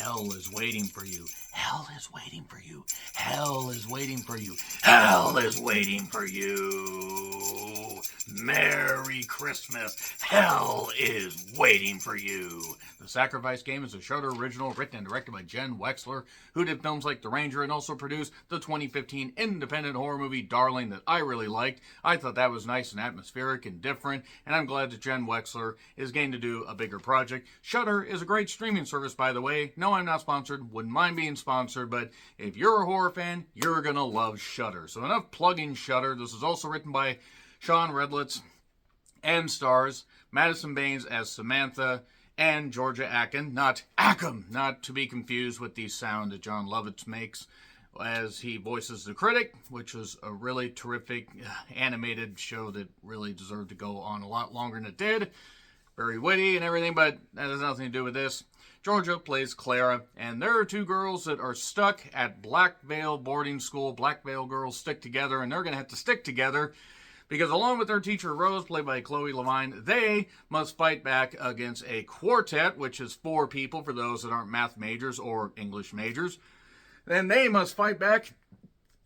hell is waiting for you. Hell is waiting for you. Hell is waiting for you. Hell is waiting for you. Merry Christmas. Hell is waiting for you. The Sacrifice Game is a Shudder original written and directed by Jen Wexler, who did films like The Ranger and also produced the 2015 independent horror movie Darling that I really liked. I thought that was nice and atmospheric and different, and I'm glad that Jen Wexler is getting to do a bigger project. Shudder is a great streaming service, by the way. No, I'm not sponsored. Wouldn't mind being sponsored, but if you're a horror fan, you're going to love Shudder. So enough plugging Shudder. This is also written by Sean Redlitz and stars Madison Baines as Samantha and Georgia Akin, not Ackham, not to be confused with the sound that John Lovitz makes as he voices the critic, which was a really terrific animated show that really deserved to go on a lot longer than it did. Very witty and everything, but that has nothing to do with this. Georgia plays Clara, and there are two girls that are stuck at Blackvale boarding school. Blackvale girls stick together, and they're going to have to stick together because along with their teacher Rose, played by Chloe Levine, they must fight back against a quartet, which is 4 people for those that aren't math majors or English majors. Then they must fight back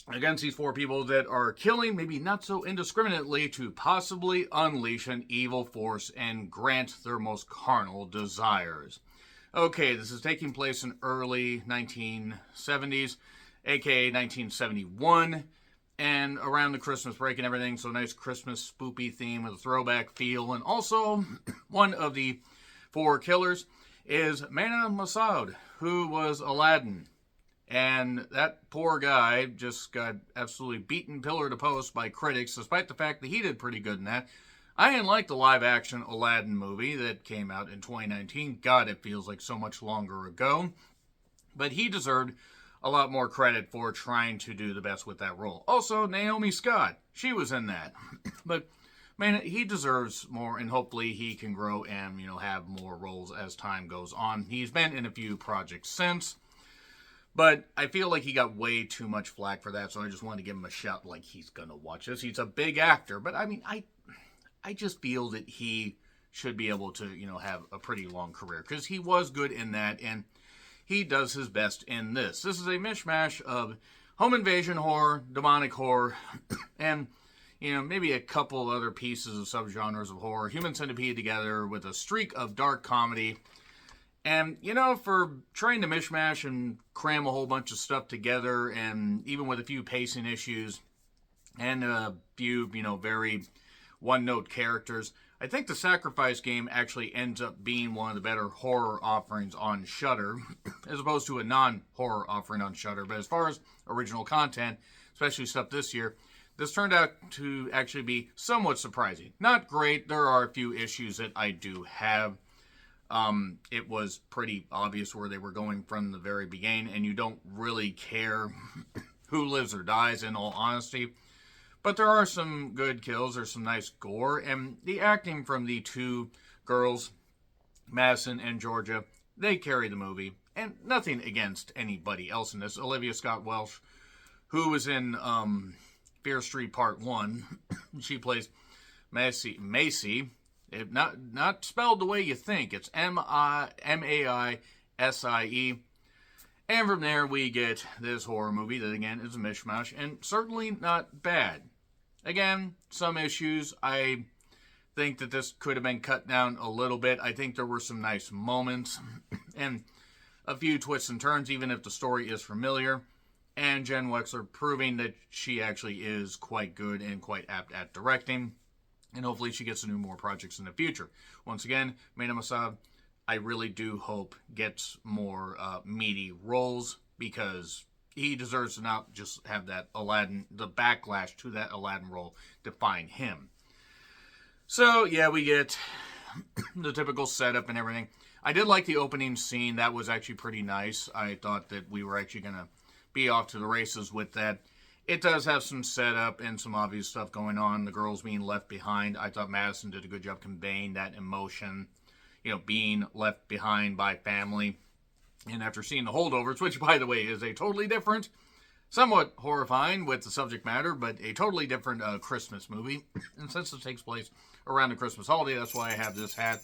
against these 4 people that are killing, maybe not so indiscriminately, to possibly unleash an evil force and grant their most carnal desires. Okay, this is taking place in early 1970s, aka 1971. And around the Christmas break and everything, so nice Christmas spoopy theme with a throwback feel. And also, one of the 4 killers is Mena Massoud, who was Aladdin. And that poor guy just got absolutely beaten pillar to post by critics, despite the fact that he did pretty good in that. I didn't like the live-action Aladdin movie that came out in 2019. God, it feels like so much longer ago. But he deserved a lot more credit for trying to do the best with that role. Also, Naomi Scott, she was in that. But, man, he deserves more, and hopefully he can grow and, have more roles as time goes on. He's been in a few projects since, but I feel like he got way too much flack for that, so I just wanted to give him a shout like he's gonna watch this. He's a big actor, but, I just feel that he should be able to, have a pretty long career, because he was good in that, and he does his best in this. This is a mishmash of home invasion horror, demonic horror, and, maybe a couple other pieces of subgenres of horror. Human Centipede together with a streak of dark comedy. And, for trying to mishmash and cram a whole bunch of stuff together, and even with a few pacing issues, and a few, very one-note characters, I think The Sacrifice Game actually ends up being one of the better horror offerings on Shudder, as opposed to a non-horror offering on Shudder. But as far as original content, especially stuff this year, this turned out to actually be somewhat surprising. Not great. There are a few issues that I do have. It was pretty obvious where they were going from the very beginning, and you don't really care who lives or dies, in all honesty. But there are some good kills, there's some nice gore, and the acting from the 2 girls, Madison and Georgia, they carry the movie. And nothing against anybody else in this. Olivia Scott Welsh, who was in Fear Street Part 1, she plays Macy. Not spelled the way you think. It's Maisie. And from there, we get this horror movie that, again, is a mishmash, and certainly not bad. Again, some issues. I think that this could have been cut down a little bit. I think there were some nice moments, and a few twists and turns, even if the story is familiar. And Jen Wexler proving that she actually is quite good and quite apt at directing. And hopefully she gets to do more projects in the future. Once again, Mena Massoud, I really do hope gets more meaty roles, because he deserves to not just have that Aladdin, the backlash to that Aladdin role define him. So, yeah, we get the typical setup and everything. I did like the opening scene. That was actually pretty nice. I thought that we were actually going to be off to the races with that. It does have some setup and some obvious stuff going on. The girls being left behind. I thought Madison did a good job conveying that emotion, being left behind by family. And after seeing The Holdovers, which, by the way, is a totally different, somewhat horrifying with the subject matter, but a totally different Christmas movie. And since it takes place around the Christmas holiday, that's why I have this hat.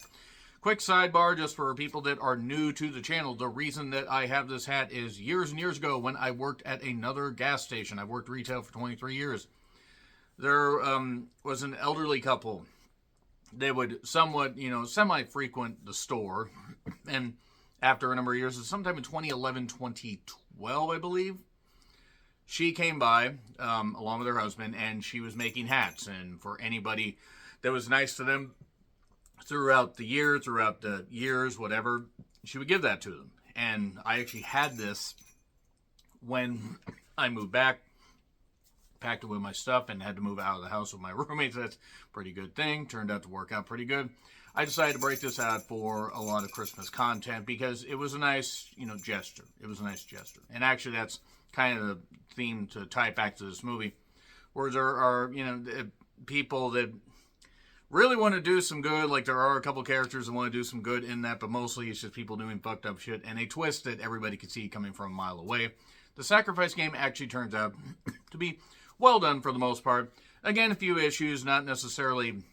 Quick sidebar, just for people that are new to the channel, the reason that I have this hat is years and years ago when I worked at another gas station. I worked retail for 23 years. There was an elderly couple. They would somewhat, semi-frequent the store. And after a number of years, sometime in 2011, 2012, I believe, she came by along with her husband, and she was making hats. And for anybody that was nice to them throughout the years, whatever, she would give that to them. And I actually had this when I moved back, packed away my stuff, and had to move out of the house with my roommates. That's a pretty good thing. Turned out to work out pretty good. I decided to break this out for a lot of Christmas content because it was a nice, gesture. It was a nice gesture. And actually, that's kind of the theme to tie back to this movie, where there are, people that really want to do some good. Like, there are a couple characters that want to do some good in that, but mostly it's just people doing fucked up shit, and a twist that everybody could see coming from a mile away. The Sacrifice game actually turns out to be well done for the most part. Again, a few issues, not necessarily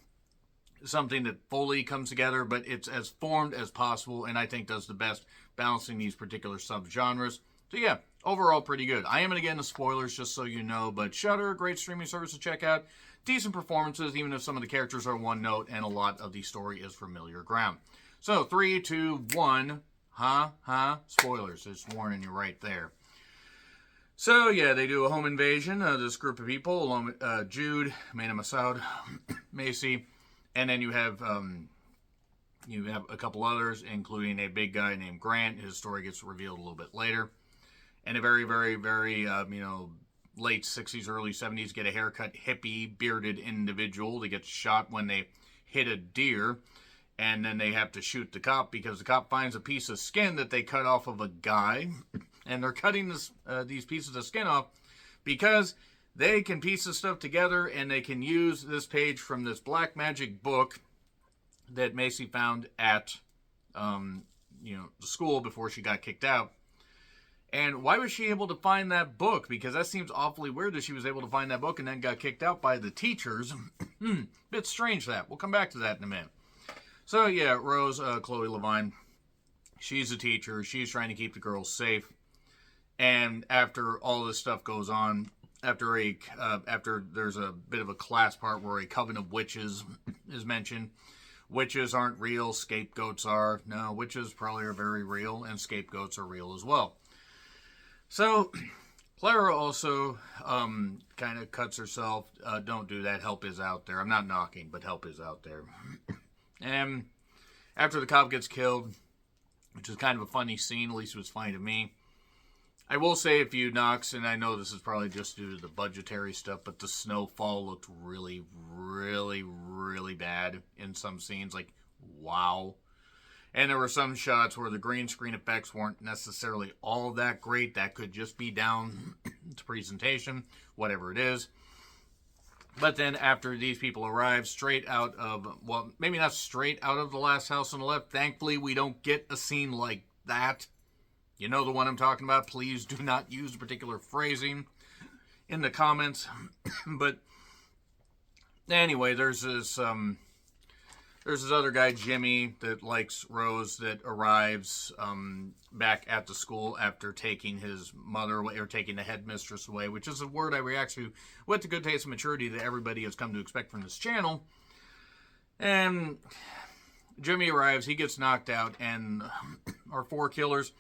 something that fully comes together, but it's as formed as possible, and I think does the best balancing these particular subgenres. So yeah, overall pretty good. I am going to get into spoilers just so you know, but Shudder, great streaming service to check out. Decent performances, even if some of the characters are one note and a lot of the story is familiar ground. So 3, 2, 1, spoilers. Just warning you right there. So yeah, they do a home invasion. This group of people, along with Jude, Mena Massoud, Macy, and then you have a couple others, including a big guy named Grant. His story gets revealed a little bit later. And a very, very, very, late 60s, early 70s, get a haircut, hippie, bearded individual that gets shot when they hit a deer. And then they have to shoot the cop because the cop finds a piece of skin that they cut off of a guy. And they're cutting these pieces of skin off because they can piece this stuff together, and they can use this page from this black magic book that Macy found at the school before she got kicked out. And why was she able to find that book? Because that seems awfully weird that she was able to find that book and then got kicked out by the teachers. Bit strange that. We'll come back to that in a minute. So yeah, Rose, Chloe Levine, she's a teacher. She's trying to keep the girls safe. And after all this stuff goes on, after there's a bit of a class part where a coven of witches is mentioned. Witches aren't real, scapegoats are. No, witches probably are very real, and scapegoats are real as well. So, Clara also kind of cuts herself. Don't do that. Help is out there. I'm not knocking, but help is out there. And after the cop gets killed, which is kind of a funny scene, at least it was funny to me. I will say a few knocks, and I know this is probably just due to the budgetary stuff, but the snowfall looked really, really, really bad in some scenes. Like, wow. And there were some shots where the green screen effects weren't necessarily all that great. That could just be down to presentation, whatever it is. But then after these people arrive, straight out of, well, maybe not straight out of The Last House on the Left. Thankfully, we don't get a scene like that. You know the one I'm talking about. Please do not use particular phrasing in the comments. But anyway, there's this other guy, Jimmy, that likes Rose, that arrives back at the school after taking his mother away, or taking the headmistress away, which is a word I react to with the good taste and maturity that everybody has come to expect from this channel. And Jimmy arrives, he gets knocked out, and our 4 killers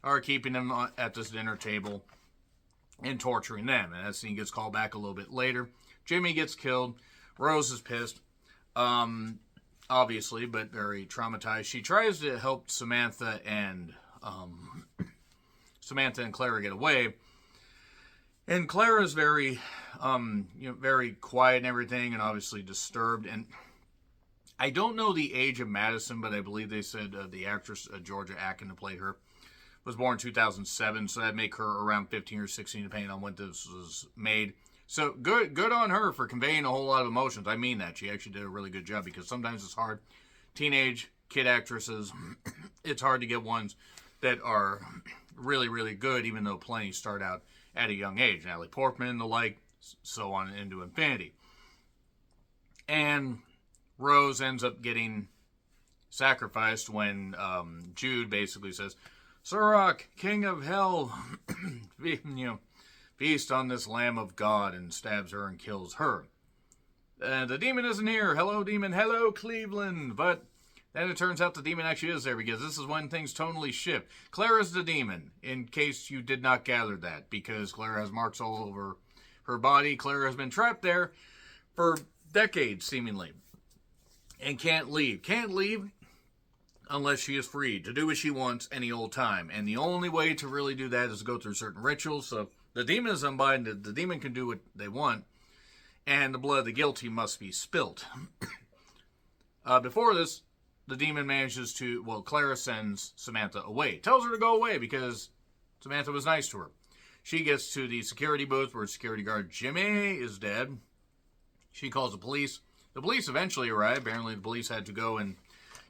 are keeping him at this dinner table and torturing them. And that scene gets called back a little bit later. Jimmy gets killed. Rose is pissed, obviously, but very traumatized. She tries to help Samantha and Clara get away. And Clara's very, very quiet and everything, and obviously disturbed. And I don't know the age of Madison, but I believe they said the actress Georgia Akin, who played her, was born in 2007, so that'd make her around 15 or 16, depending on when this was made. So good on her for conveying a whole lot of emotions. I mean that. She actually did a really good job, because sometimes it's hard. Teenage kid actresses, it's hard to get ones that are really, really good, even though plenty start out at a young age. Natalie Portman, the like, so on into infinity. And Rose ends up getting sacrificed when Jude basically says, Surrak, king of hell, feast on this lamb of God, and stabs her and kills her. The demon isn't here. Hello, demon. Hello, Cleveland. But then it turns out the demon actually is there, because this is when things totally shift. Clara's the demon, in case you did not gather that, because Clara has marks all over her body. Clara has been trapped there for decades, seemingly, and can't leave. Can't leave unless she is free to do what she wants any old time. And the only way to really do that is to go through certain rituals. So the demon is unbinded. The demon can do what they want, and the blood of the guilty must be spilt. Before this, the demon manages to, Clara sends Samantha away. Tells her to go away because Samantha was nice to her. She gets to the security booth where security guard Jimmy is dead. She calls the police. The police eventually arrive. Apparently the police had to go and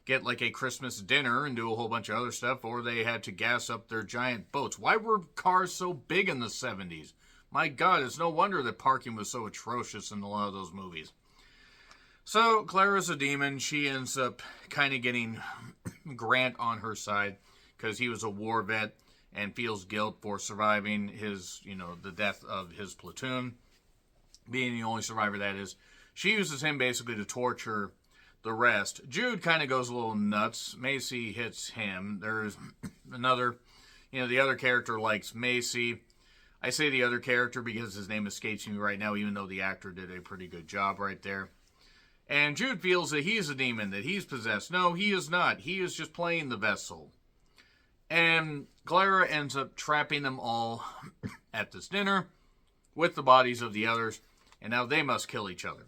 get like a Christmas dinner and do a whole bunch of other stuff, or they had to gas up their giant boats. Why were cars so big in the 70s? My God, it's no wonder that parking was so atrocious in a lot of those movies. So, Clara's a demon. She ends up kind of getting Grant on her side because he was a war vet and feels guilt for surviving his, the death of his platoon. Being the only survivor, that is. She uses him basically to torture the rest. Jude kind of goes a little nuts. Macy hits him. There's another, the other character likes Macy. I say the other character because his name escapes me right now, even though the actor did a pretty good job right there. And Jude feels that he's a demon, that he's possessed. No, he is not. He is just playing the vessel. And Clara ends up trapping them all at this dinner with the bodies of the others, and now they must kill each other.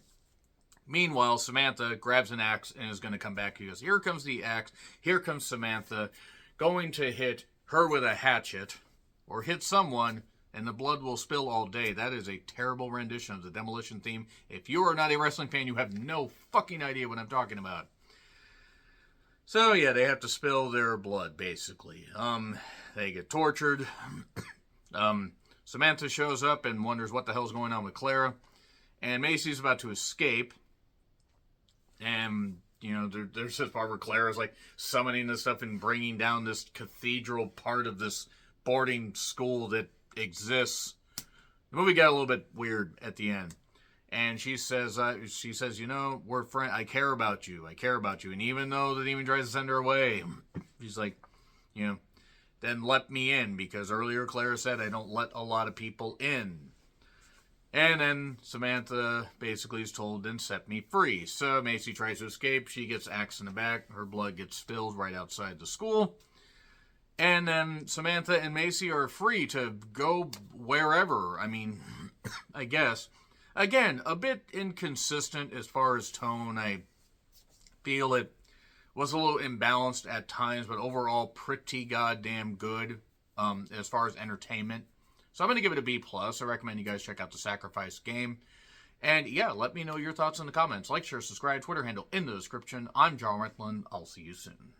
Meanwhile, Samantha grabs an axe and is going to come back. He goes, here comes the axe. Here comes Samantha going to hit her with a hatchet or hit someone, and the blood will spill all day. That is a terrible rendition of the Demolition theme. If you are not a wrestling fan, you have no fucking idea what I'm talking about. So, yeah, they have to spill their blood, basically. They get tortured. Samantha shows up and wonders what the hell's going on with Clara. And Macy's about to escape. And, there's this part where Clara's, summoning this stuff and bringing down this cathedral part of this boarding school that exists. The movie got a little bit weird at the end. And she says, we're friends. I care about you. And even though the demon tries to send her away, she's like, then let me in. Because earlier Clara said, I don't let a lot of people in. And then Samantha basically is told, then set me free. So Macy tries to escape. She gets axed in the back. Her blood gets spilled right outside the school. And then Samantha and Macy are free to go wherever. I mean, I guess. Again, a bit inconsistent as far as tone. I feel it was a little imbalanced at times, but overall pretty goddamn good as far as entertainment. So I'm going to give it a B+. I recommend you guys check out the Sacrifice game. And yeah, let me know your thoughts in the comments. Like, share, subscribe, Twitter handle in the description. I'm John Retlin. I'll see you soon.